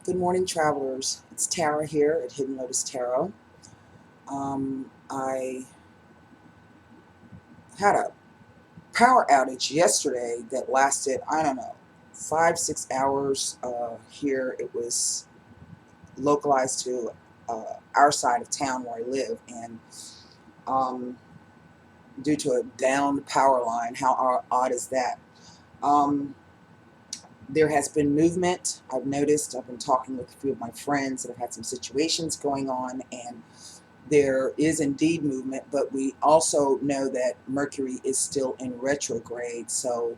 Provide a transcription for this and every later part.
Good morning, travelers. It's Tara here at Hidden Lotus Tarot. I had a power outage yesterday that lasted, I don't know, 5, 6 hours. Here it was localized to our side of town where I live, and um, due to a downed power line. How odd is that? Um, there has been movement. I've noticed. I've been talking with a few of my friends that have had some situations going on, and there is indeed movement, but we also know that Mercury is still in retrograde, so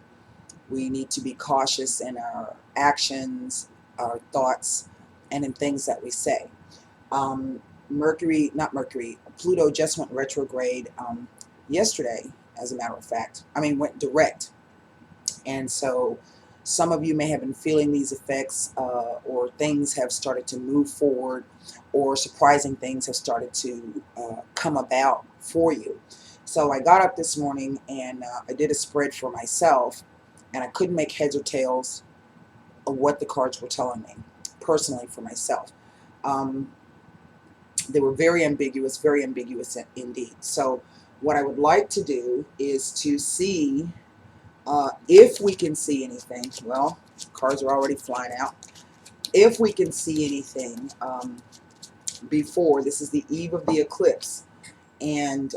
we need to be cautious in our actions, our thoughts, and in things that we say. Pluto just went retrograde yesterday, as a matter of fact. Went direct. And so some of you may have been feeling these effects, or things have started to move forward, or surprising things have started to come about for you. So I got up this morning and I did a spread for myself, and I couldn't make heads or tails of what the cards were telling me, personally for myself. They were very ambiguous indeed. So what I would like to do is to see if we can see anything. Well, cards are already flying out. If we can see anything before, this is the eve of the eclipse, and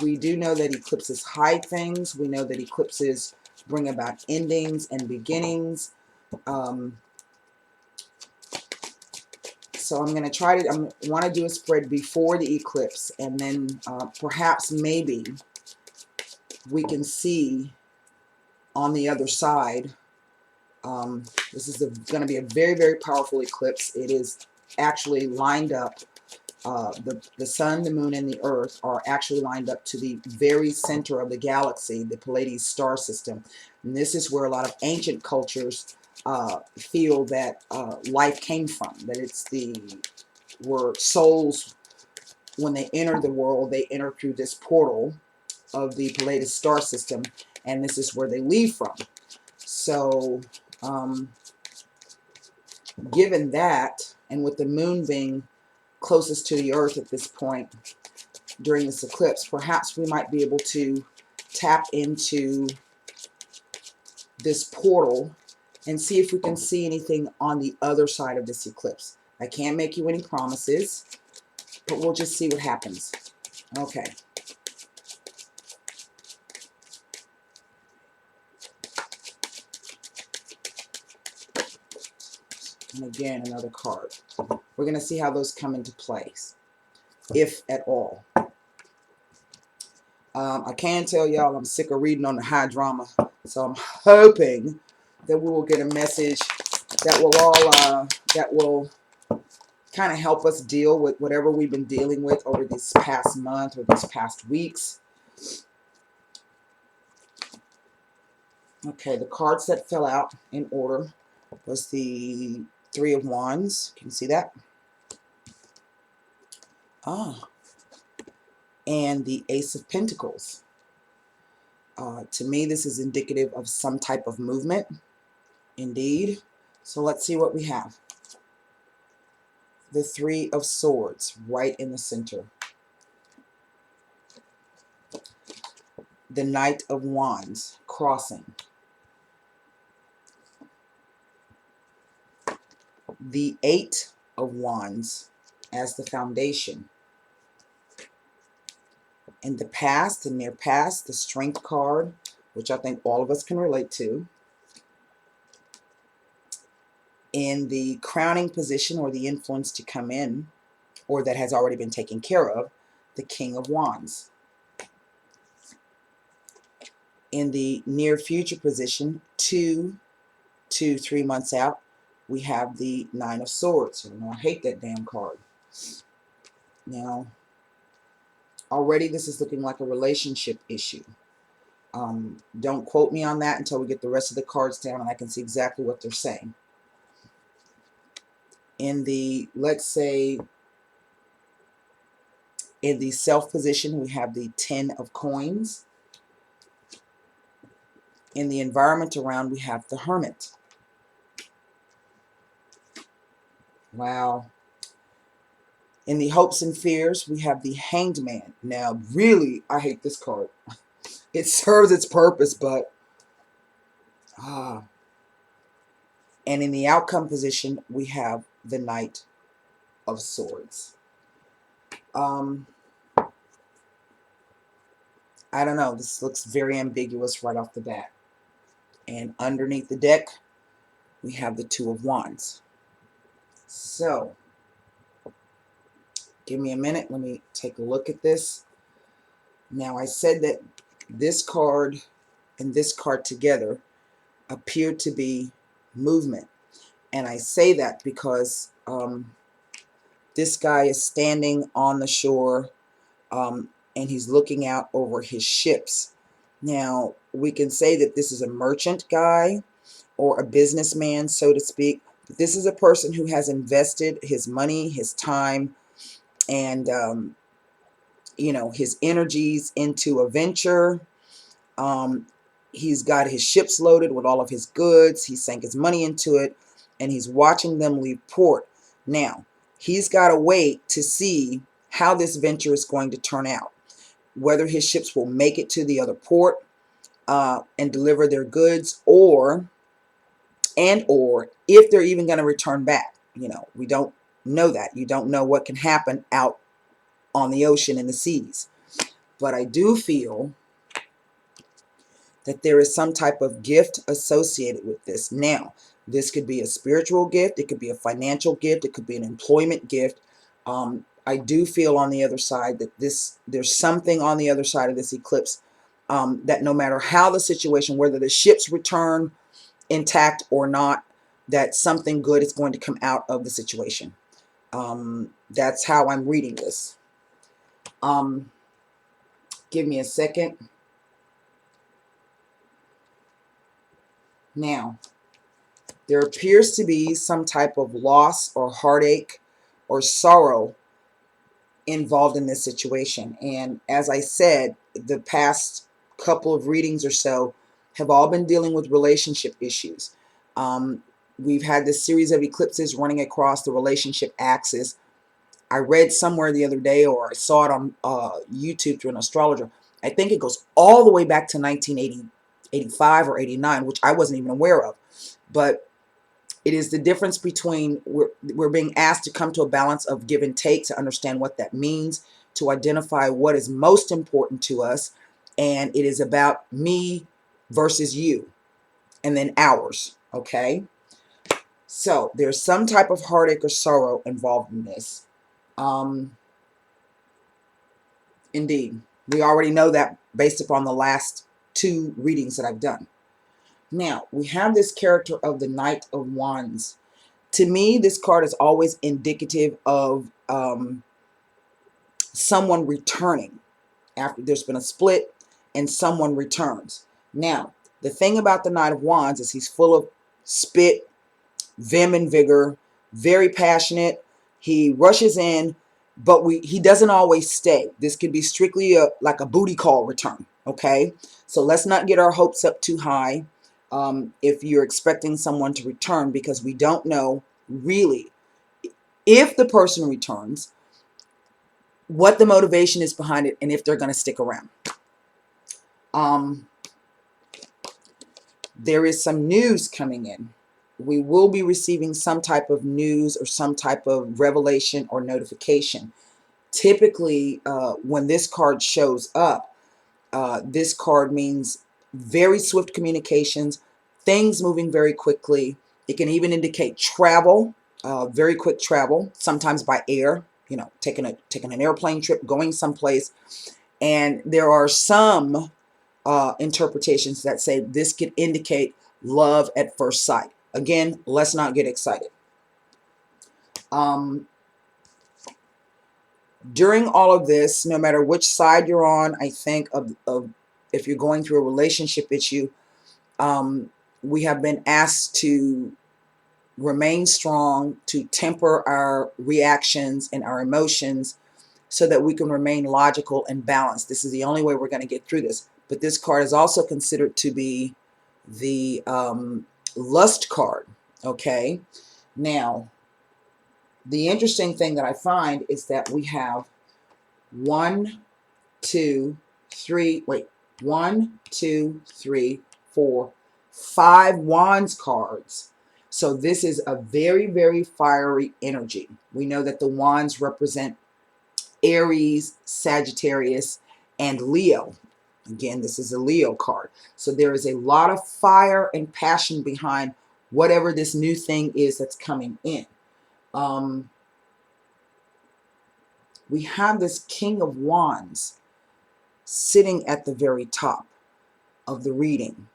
we do know that eclipses hide things. We know that eclipses bring about endings and beginnings. So I'm going to try to, I want to do a spread before the eclipse, and then perhaps maybe we can see on the other side. This is going to be a very, very powerful eclipse. It is actually lined up. The sun, the moon, and the earth are actually lined up to the very center of the galaxy, the Pleiades star system. And this is where a lot of ancient cultures feel that life came from. That it's where souls, when they enter the world, they enter through this portal of the Pleiades star system, and this is where they leave from. So, given that, and with the moon being closest to the earth at this point during this eclipse, perhaps we might be able to tap into this portal and see if we can see anything on the other side of this eclipse. I can't make you any promises, but we'll just see what happens. Okay. And again, another card. We're going to see how those come into place, if at all. I can tell y'all I'm sick of reading on the high drama, so I'm hoping that we will get a message that will kind of help us deal with whatever we've been dealing with over this past month or these past weeks. Okay, the cards that fell out in order was the Three of Wands. Can you see that? And the Ace of Pentacles. To me, this is indicative of some type of movement, indeed. So let's see what we have. The Three of Swords, right in the center. The Knight of Wands, crossing. The Eight of Wands as the foundation. In the past, the near past, the Strength card, which I think all of us can relate to. In the crowning position, or the influence to come in, or that has already been taken care of, the King of Wands. In the near future position, 2 to 3 months out, we have the Nine of Swords. I hate that damn card. Now, already this is looking like a relationship issue. Don't quote me on that until we get the rest of the cards down and I can see exactly what they're saying. In the, let's say, in the Self position, we have the Ten of Coins. In the environment around, we have the Hermit. Wow. In the hopes and fears, we have the Hanged Man. Now, really, I hate this card. It serves its purpose, but and in the outcome position, we have the Knight of Swords. I don't know. This looks very ambiguous right off the bat. And underneath the deck, we have the Two of Wands. So, give me a minute. Let me take a look at this. Now, I said that this card and this card together appear to be movement. And I say that because this guy is standing on the shore and he's looking out over his ships. Now, we can say that this is a merchant guy or a businessman, so to speak. But this is a person who has invested his money, his time, and, you know, his energies into a venture. He's got his ships loaded with all of his goods. He sank his money into it, and he's watching them leave port. Now, he's got to wait to see how this venture is going to turn out, whether his ships will make it to the other port and deliver their goods, or if they're even going to return back. You know, we don't know that. You don't know what can happen out on the ocean and the seas. But I do feel that there is some type of gift associated with this. Now, this could be a spiritual gift. It could be a financial gift. It could be an employment gift. I do feel on the other side that there's something on the other side of this eclipse that no matter how the situation, whether the ships return intact or not, that something good is going to come out of the situation. That's how I'm reading this. Give me a second. Now, there appears to be some type of loss or heartache or sorrow involved in this situation. And as I said, the past couple of readings or so have all been dealing with relationship issues. We've had this series of eclipses running across the relationship axis. I read somewhere the other day, or I saw it on YouTube through an astrologer. I think it goes all the way back to 1985 or 89, which I wasn't even aware of. But it is the difference between we're being asked to come to a balance of give and take, to understand what that means, to identify what is most important to us. And it is about me versus you, and then ours. Okay? So there's some type of heartache or sorrow involved in this. Indeed. We already know that based upon the last two readings that I've done. Now, we have this character of the Knight of Wands. To me, this card is always indicative of someone returning after there's been a split and someone returns. Now, the thing about the Knight of Wands is he's full of spit, vim, and vigor, very passionate. He rushes in, but he doesn't always stay. This could be strictly like a booty call return, okay? So let's not get our hopes up too high if you're expecting someone to return, because we don't know really if the person returns, what the motivation is behind it, and if they're going to stick around. There is some news coming in. We will be receiving some type of news or some type of revelation or notification. Typically, when this card shows up, this card means very swift communications, things moving very quickly. It can even indicate travel, very quick travel, sometimes by air, you know, taking an airplane trip, going someplace. And there are some interpretations that say this could indicate love at first sight. Again, let's not get excited. During all of this, no matter which side you're on, I think of if you're going through a relationship issue, we have been asked to remain strong, to temper our reactions and our emotions so that we can remain logical and balanced. This is the only way we're going to get through this. But this card is also considered to be the lust card. Okay, now The interesting thing that I find is that we have 1, 2, 3, wait, 1, 2, 3, 4, 5 wands cards. So this is a very, very fiery energy. We know that the wands represent Aries, Sagittarius, and Leo. Again, this is a Leo card. So there is a lot of fire and passion behind whatever this new thing is that's coming in. We have this King of Wands sitting at the very top of the reading.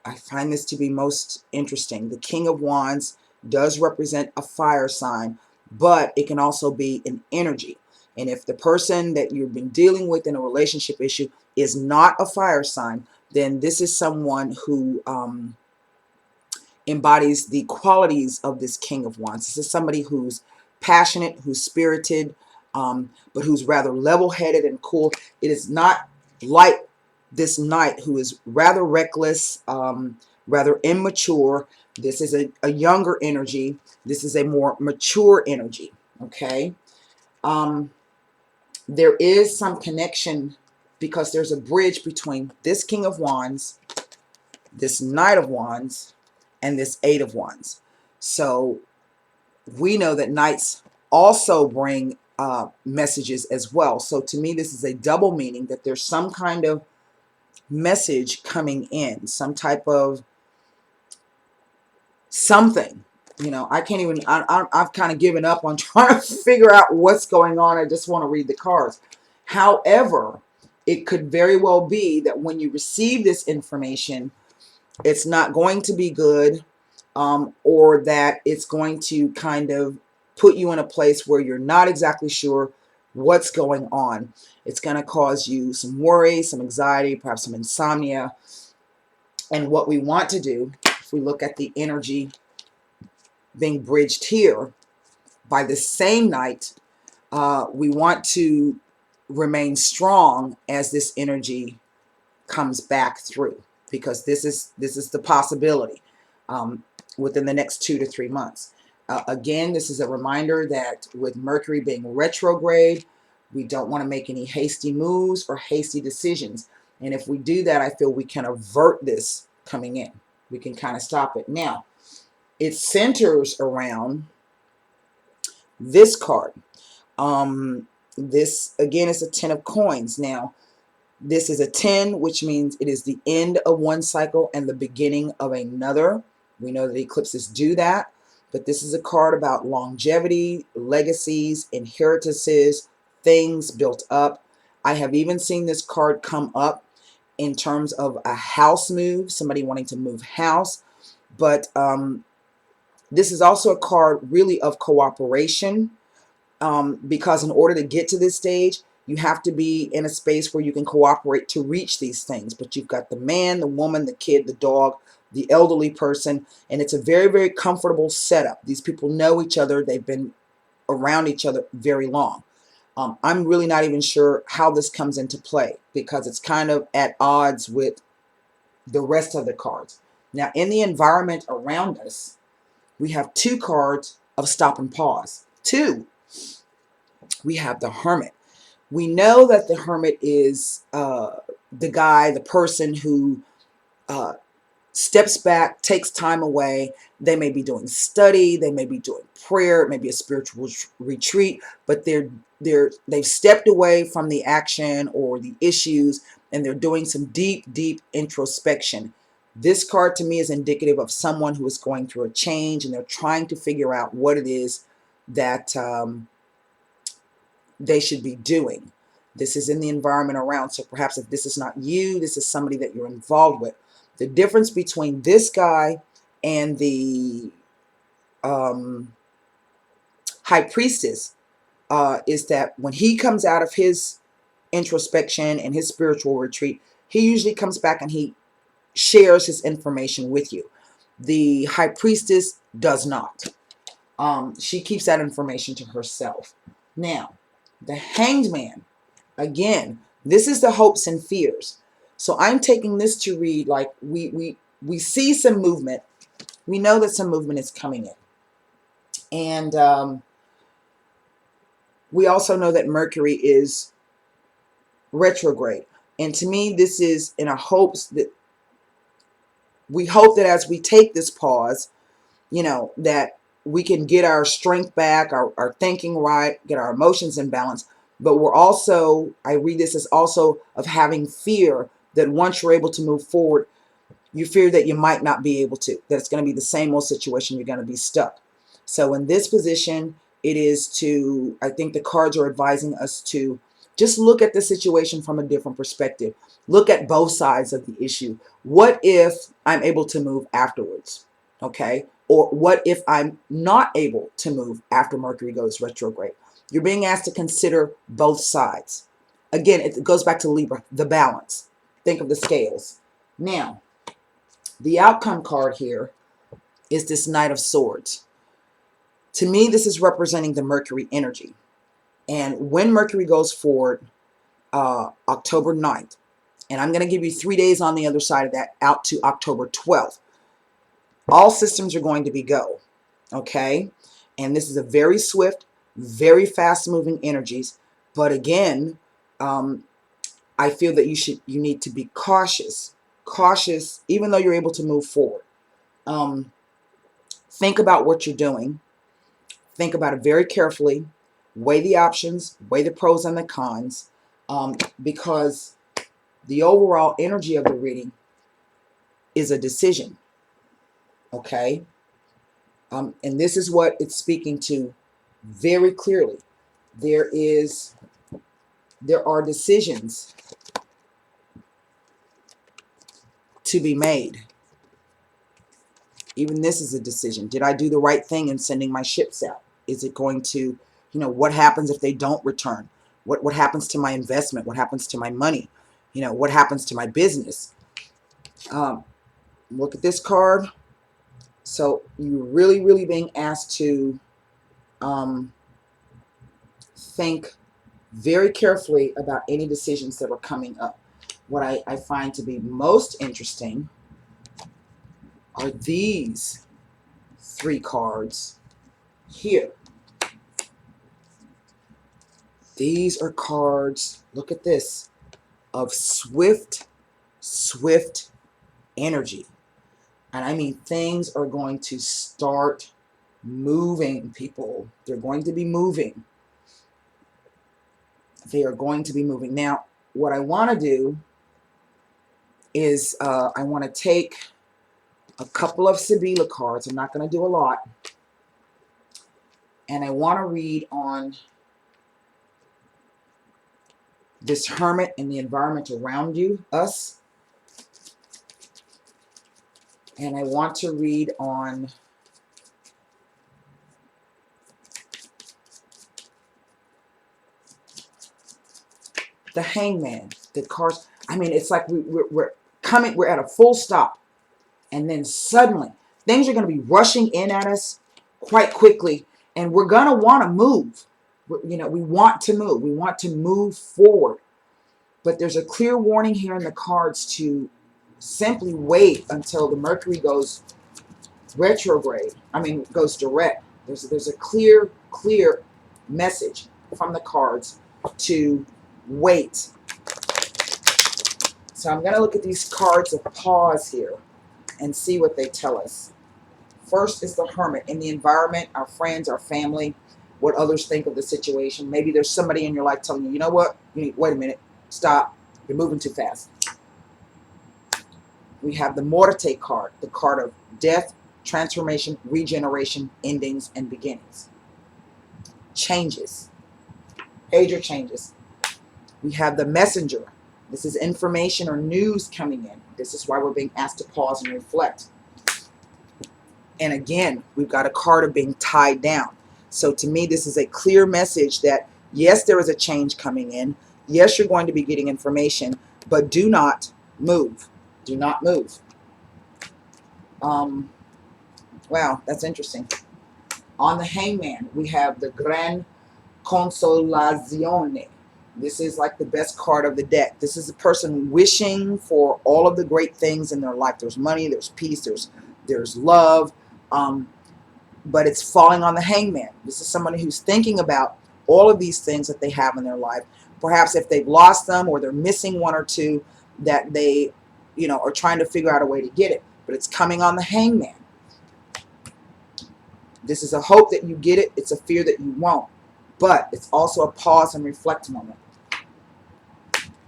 I find this to be most interesting. The King of Wands does represent a fire sign, but it can also be an energy. And if the person that you've been dealing with in a relationship issue is not a fire sign, then this is someone who embodies the qualities of this King of Wands. This is somebody who's passionate, who's spirited, but who's rather level-headed and cool. It is not like this knight who is rather reckless, rather immature. This is a younger energy. This is a more mature energy, okay? There is some connection because there's a bridge between this King of Wands, this Knight of Wands, and this Eight of Wands. So we know that knights also bring messages as well. So to me, this is a double meaning, that there's some kind of message coming in, some type of something. You know, I can't even, I've kind of given up on trying to figure out what's going on. I just want to read the cards. However, it could very well be that when you receive this information, it's not going to be good, or that it's going to kind of put you in a place where you're not exactly sure what's going on. It's going to cause you some worry, some anxiety, perhaps some insomnia. And what we want to do, if we look at the energy being bridged here by the same knight, we want to remain strong as this energy comes back through, because this is the possibility within the next 2 to 3 months. Again, this is a reminder that with Mercury being retrograde, we don't want to make any hasty moves or hasty decisions. And if we do that, I feel we can avert this coming in. We can kind of stop it. Now, it centers around this card. This, again, is a 10 of coins. Now, this is a 10, which means it is the end of one cycle and the beginning of another. We know that eclipses do that, but this is a card about longevity, legacies, inheritances, things built up. I have even seen this card come up in terms of a house move, somebody wanting to move house. But this is also a card really of cooperation, because in order to get to this stage, you have to be in a space where you can cooperate to reach these things. But you've got the man, the woman, the kid, the dog, the elderly person, and it's a very, very comfortable setup. These people know each other. They've been around each other very long. I'm really not even sure how this comes into play, because it's kind of at odds with the rest of the cards. Now, in the environment around us, we have 2 cards of stop and pause. 2. We have the Hermit. We know that the Hermit is the guy, the person who steps back, takes time away. They may be doing study, they may be doing prayer, it may be a spiritual retreat, but they've stepped away from the action or the issues, and they're doing some deep, deep introspection. This card to me is indicative of someone who is going through a change, and they're trying to figure out what it is that they should be doing. This is in the environment around, so perhaps if this is not you, this is somebody that you're involved with. The difference between this guy and the High Priestess is that when he comes out of his introspection and his spiritual retreat, he usually comes back and he shares his information with you. The High Priestess does not. She keeps that information to herself. Now, the Hanged Man, again, this is the hopes and fears. So I'm taking this to read like we see some movement. We know that some movement is coming in. And We also know that Mercury is retrograde. And to me, this is in a hopes that we hope that as we take this pause, you know, that we can get our strength back, our thinking right, get our emotions in balance. But we're also, I read this as also of having fear that once you're able to move forward, you fear that you might not be able to, that it's going to be the same old situation, you're going to be stuck. So in this position, it is to, I think the cards are advising us to just look at the situation from a different perspective. Look at both sides of the issue. What if I'm able to move afterwards? Okay. Or what if I'm not able to move after Mercury goes retrograde? You're being asked to consider both sides. Again, it goes back to Libra, the balance. Think of the scales. Now, the outcome card here is this Knight of Swords. To me, this is representing the Mercury energy. And when Mercury goes forward, October 9th, and I'm going to give you 3 days on the other side of that, out to October 12th, all systems are going to be go. Okay? And this is a very swift, very fast-moving energies. But again, I feel that you need to be cautious. Cautious, even though you're able to move forward. Think about what you're doing. Think about it very carefully. Weigh the options, weigh the pros and the cons, because the overall energy of the reading is a decision. Okay? And this is what it's speaking to very clearly. There are decisions to be made. Even this is a decision. Did I do the right thing in sending my ships out? Is it going to, you know, what happens if they don't return? What happens to my investment? What happens to my money? You know, what happens to my business? Look at this card. So you're really, really being asked to think very carefully about any decisions that are coming up. What I find to be most interesting are these 3 cards here. These are cards, look at this, of swift energy. And I mean, things are going to start moving, people. They're going to be moving. They are going to be moving. Now, what I want to do is I want to take a couple of Sibila cards. I'm not going to do a lot. And I want to read on this Hermit and the environment around you, us. And I want to read on the Hangman. The cards, I mean, it's like we're at a full stop. And then suddenly, things are going to be rushing in at us quite quickly. And we're going to want to move. You know, we want to move. We want to move forward. But there's a clear warning here in the cards to simply wait until the Mercury goes retrograde. I mean, goes direct. There's a clear message from the cards to wait. So I'm going to look at these cards of pause here and see what they tell us. First is the Hermit. In the environment, our friends, our family, what others think of the situation. Maybe there's somebody in your life telling you, you know what? Wait a minute. Stop. You're moving too fast. We have the Morte card, the card of death, transformation, regeneration, endings, and beginnings. Changes. Major changes. We have the Messenger. This is information or news coming in. This is why we're being asked to pause and reflect. And again, we've got a card of being tied down. So to me, this is a clear message that, yes, there is a change coming in. Yes, you're going to be getting information, but do not move. Do not move. Wow, that's interesting. On the Hangman, we have the Gran Consolazione. This is like the best card of the deck. This is a person wishing for all of the great things in their life. There's money, there's peace, there's love, but it's falling on the Hangman. This is somebody who's thinking about all of these things that they have in their life. Perhaps if they've lost them or they're missing one or two that they, you know, are trying to figure out a way to get it. But it's coming on the Hangman. This is a hope that you get it. It's a fear that you won't. But it's also a pause and reflect moment.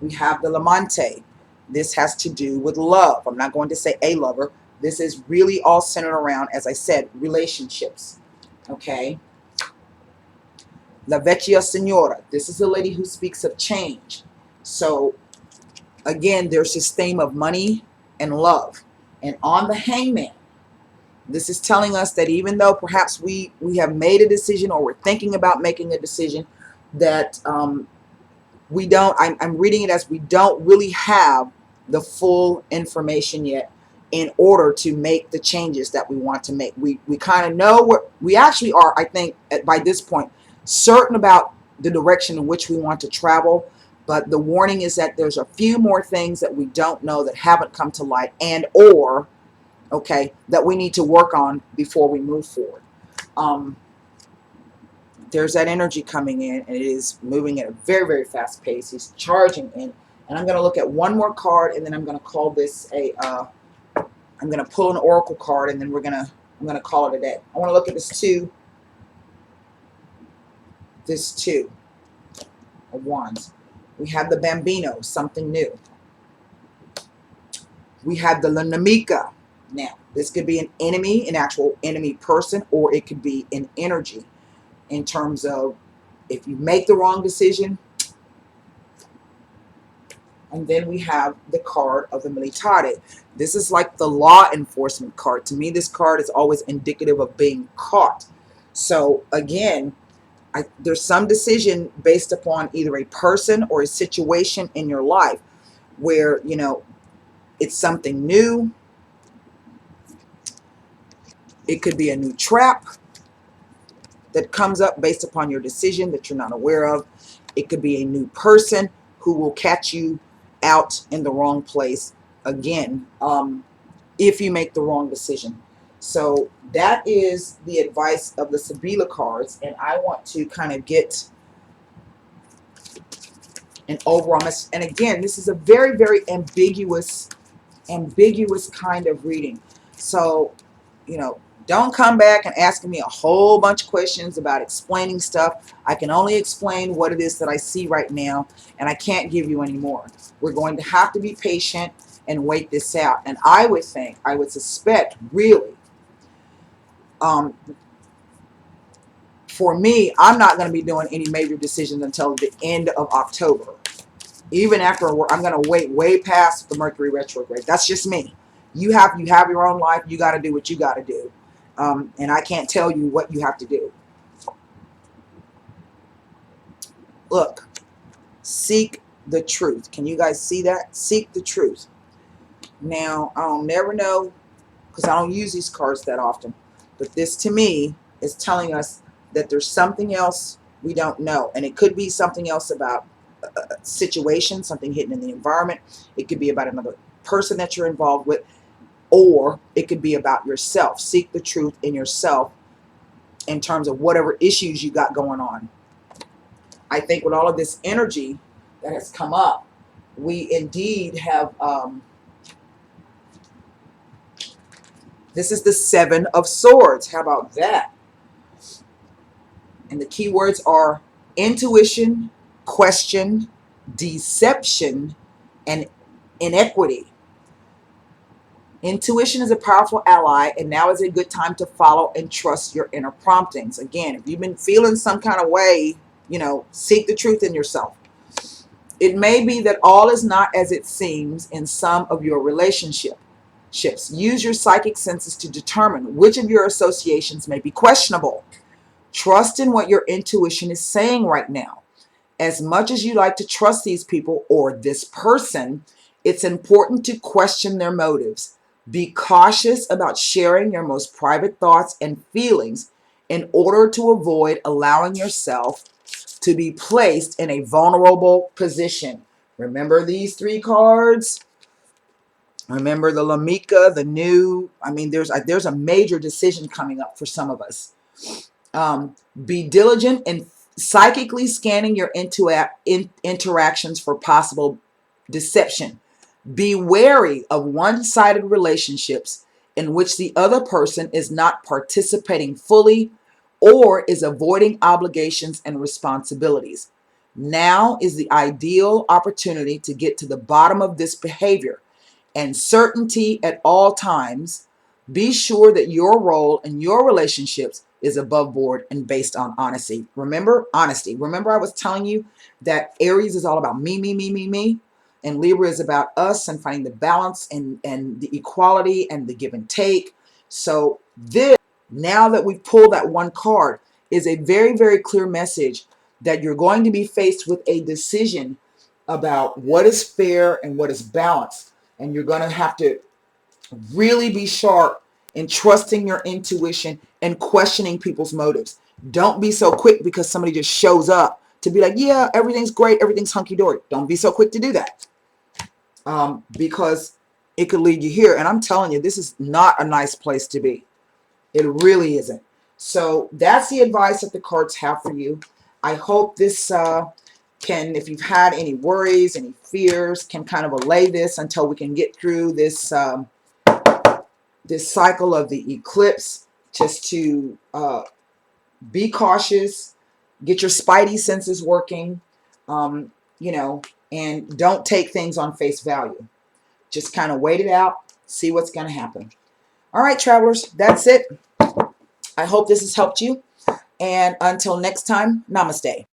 We have the Lamante. This has to do with love. I'm not going to say a lover. This is really all centered around, as I said, relationships. Okay? La Vecchia Signora. This is a lady who speaks of change. So, again, there's this theme of money and love. And on the Hangman, this is telling us that even though perhaps we have made a decision or we're thinking about making a decision, that we don't, I'm reading it as we don't really have the full information yet in order to make the changes that we want to make. We kind of know what we actually are, I think, by this point, certain about the direction in which we want to travel. But the warning is that there's a few more things that we don't know that haven't come to light and or okay, that we need to work on before we move forward. There's that energy coming in, and it is moving at a very, very fast pace. He's charging in, and I'm going to look at one more card, and then I'm going to call this a. I'm going to pull an oracle card, and then I'm going to call it a day. I want to look at this two of wands. We have the Bambino, something new. We have the La Nemica. Now, this could be an enemy, an actual enemy person, or it could be an energy in terms of if you make the wrong decision. And then we have the card of the Militare. This is like the law enforcement card. To me, this card is always indicative of being caught. So, again, there's some decision based upon either a person or a situation in your life where, you know, it's something new. It could be a new trap that comes up based upon your decision that you're not aware of. It could be a new person who will catch you out in the wrong place again, if you make the wrong decision. So that is the advice of the Sibila cards, and I want to kind of get an overall message. And again, this is a very, very ambiguous kind of reading. So, you know, don't come back and asking me a whole bunch of questions about explaining stuff. I can only explain what it is that I see right now, and I can't give you any more. We're going to have to be patient and wait this out. And I would think, I would suspect, really, for me, I'm not going to be doing any major decisions until the end of October. Even after, I'm going to wait way past the Mercury retrograde. That's just me. You have your own life. You got to do what you got to do. And I can't tell you what you have to do. Look, seek the truth. Can you guys see that? Seek the truth. Now, I'll never know because I don't use these cards that often. But this, to me, is telling us that there's something else we don't know. And it could be something else about a situation, something hidden in the environment. It could be about another person that you're involved with. Or it could be about yourself. Seek the truth in yourself in terms of whatever issues you got going on. I think with all of this energy that has come up, we indeed have, this is the Seven of Swords. How about that? And the key words are intuition, question, deception, and inequity. Intuition is a powerful ally, and now is a good time to follow and trust your inner promptings. Again, if you've been feeling some kind of way, you know, seek the truth in yourself. It may be that all is not as it seems in some of your relationships. Use your psychic senses to determine which of your associations may be questionable. Trust in what your intuition is saying right now. As much as you like to trust these people or this person, it's important to question their motives. Be cautious about sharing your most private thoughts and feelings in order to avoid allowing yourself to be placed in a vulnerable position. Remember these three cards? Remember the Lamika, the new. I mean, there's a major decision coming up for some of us. Be diligent Psychically scanning your interactions for possible deception. Be wary of one-sided relationships in which the other person is not participating fully or is avoiding obligations and responsibilities. Now is the ideal opportunity to get to the bottom of this behavior and certainty at all times. Be sure that your role in your relationships is above board and based on honesty. Remember, honesty. Remember, I was telling you that Aries is all about me, me, me, me, me. And Libra is about us and finding the balance and the equality and the give and take. So this, now that we've pulled that one card, is a very, very clear message that you're going to be faced with a decision about what is fair and what is balanced. And you're going to have to really be sharp in trusting your intuition and questioning people's motives. Don't be so quick because somebody just shows up to be like, yeah, everything's great, everything's hunky-dory. Don't be so quick to do that, because it could lead you here. And I'm telling you, this is not a nice place to be. It really isn't. So that's the advice that the cards have for you. I hope this can, if you've had any worries, any fears, can kind of allay this until we can get through this this cycle of the eclipse. Just to be cautious, get your spidey senses working, you know, and don't take things on face value. Just kind of wait it out, see what's going to happen. All right, travelers, that's it. I hope this has helped you. And until next time, namaste.